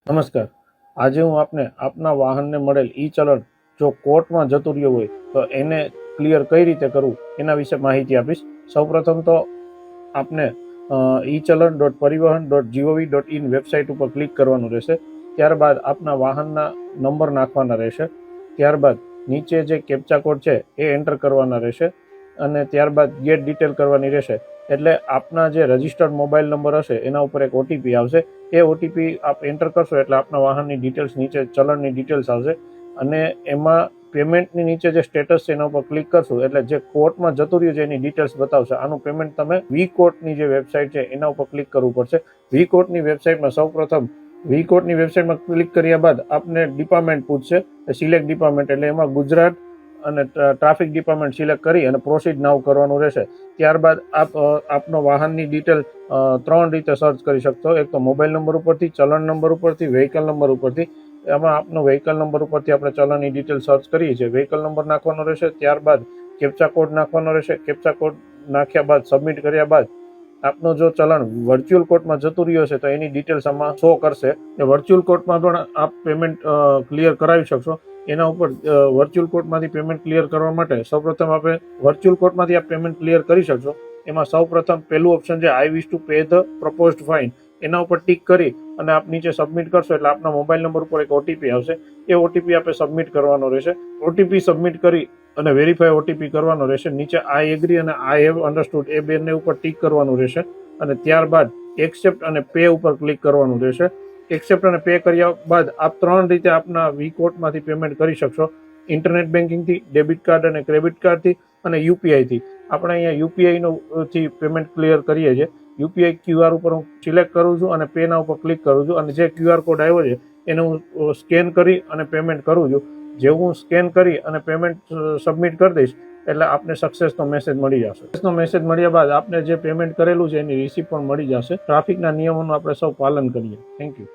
નમસ્કાર. આજે હું આપને આપના વાહનને મળેલ ઈ ચલણ જો કોર્ટમાં જતું રહ્યું હોય તો એને ક્લિયર કઈ રીતે કરવું એના વિશે માહિતી આપીશ. સૌપ્રથમ તો આપને echallan.parivahan.gov.in વેબસાઇટ ઉપર ક્લિક કરવાનું રહેશે. ત્યારબાદ આપના વાહનના નંબર નાખવાના રહેશે. ત્યારબાદ નીચે જે કેપ્ચા કોડ છે એ એન્ટર કરવાના રહેશે અને ત્યારબાદ ગેટ ડિટેલ કરવાની રહેશે. એટલે આપના જે રજિસ્ટર્ડ મોબાઈલ નંબર હશે એના ઉપર એક ઓટીપી આવશે. એ ઓટીપી આપ એન્ટર કરશો એટલે આપના વાહનની ડિટેલ્સ નીચે ચલણની ડિટેલ્સ આવશે અને એમાં પેમેન્ટની નીચે જે સ્ટેટસ છે એના ઉપર ક્લિક કરશું એટલે જે કોર્ટમાં જતું રહ્યું છે એની ડિટેલ્સ બતાવશે. આનું પેમેન્ટ તમે વી કોર્ટની જે વેબસાઇટ છે એના ઉપર ક્લિક કરવું પડશે. વી કોર્ટની વેબસાઇટમાં સૌપ્રથમ વી કોર્ટની વેબસાઇટમાં ક્લિક કર્યા બાદ આપને ડિપાર્ટમેન્ટ પૂછશે, સિલેક્ટ ડિપાર્ટમેન્ટ, એટલે એમાં ગુજરાત અને ટ્રાફિક ડિપાર્ટમેન્ટ સિલેક્ટ કરી અને પ્રોસીડ નાવ કરવાનું રહેશે. ત્યારબાદ આપનો વાહનની ડિટેલ 3 રીતે સર્ચ કરી શકશો. એક તો મોબાઈલ નંબર ઉપરથી, ચલણ નંબર ઉપરથી, વ્હીકલ નંબર ઉપરથી. એમાં આપનો વ્હીકલ નંબર ઉપરથી આપણે ચલણની ડિટેલ સર્ચ કરીએ છીએ. વ્હીકલ નંબર નાખવાનો રહેશે, ત્યારબાદ કેપ્ચા કોડ નાખવાનો રહેશે. કેપ્ચા કોડ નાખ્યા બાદ સબમિટ કર્યા બાદ આપનું જો ચલણ વર્ચ્યુઅલ કોર્ટમાં જતું રહ્યું હશે તો એની ડિટેલ્સ આમાં શો કરશે. વર્ચ્યુઅલ કોર્ટમાં પણ આપ પેમેન્ટ ક્લિયર કરાવી શકશો. એના ઉપર વર્ચ્યુઅલ કોર્ટમાંથી પેમેન્ટ ક્લિયર કરવા માટે સૌપ્રથમ આપણે વર્ચ્યુઅલ કોર્ટમાંથી આપ પેમેન્ટ ક્લિયર કરી શકશો. એમાં સૌપ્રથમ પહેલું ઓપ્શન છે I wish to pay the proposed fine, એના ઉપર ટિક કરી અને આપ નીચે સબમિટ કરશો એટલે આપના મોબાઈલ નંબર ઉપર એક ઓટીપી આવશે. એ ઓટીપી આપણે સબમિટ કરવાનો રહેશે. ઓટીપી સબમિટ કરી અને વેરીફાઈ ઓટીપી કરવાનો રહેશે. નીચે આઈ એગ્રી અને આઈ હેવ અન્ડરસ્ટુડ એ બેને ઉપર ટિક કરવાનું રહેશે અને ત્યારબાદ એક્સેપ્ટ અને પે ઉપર ક્લિક કરવાનું રહેશે. એક્સેપ્ટ અને પે કર્યા બાદ આપ 3 રીતે આપના વી કોર્ટમાંથી પેમેન્ટ કરી શકશો. ઇન્ટરનેટ બેન્કિંગથી, ડેબિટ કાર્ડ અને ક્રેડિટ કાર્ડથી અને યુપીઆઈથી. આપણે અહીંયા યુપીઆઈનું થી પેમેન્ટ ક્લિયર કરીએ છીએ. યુપીઆઈ ક્યુઆર ઉપર હું સિલેક્ટ કરું છું અને પેના ઉપર ક્લિક કરું છું અને જે ક્યુઆર કોડ આવ્યો છે એને હું સ્કેન કરી અને પેમેન્ટ કરું છું. જેવું હું સ્કેન કરી અને પેમેન્ટ સબમિટ કરી દઈશ એટલે આપને સક્સેસનો મેસેજ મળી જશે. સક્સેસનો મેસેજ મળ્યા બાદ આપને જે પેમેન્ટ કરેલું છે એની રિસીપ્ટ પણ મળી જશે. ટ્રાફિકના નિયમોનું આપણે સૌ પાલન કરીએ. Thank you.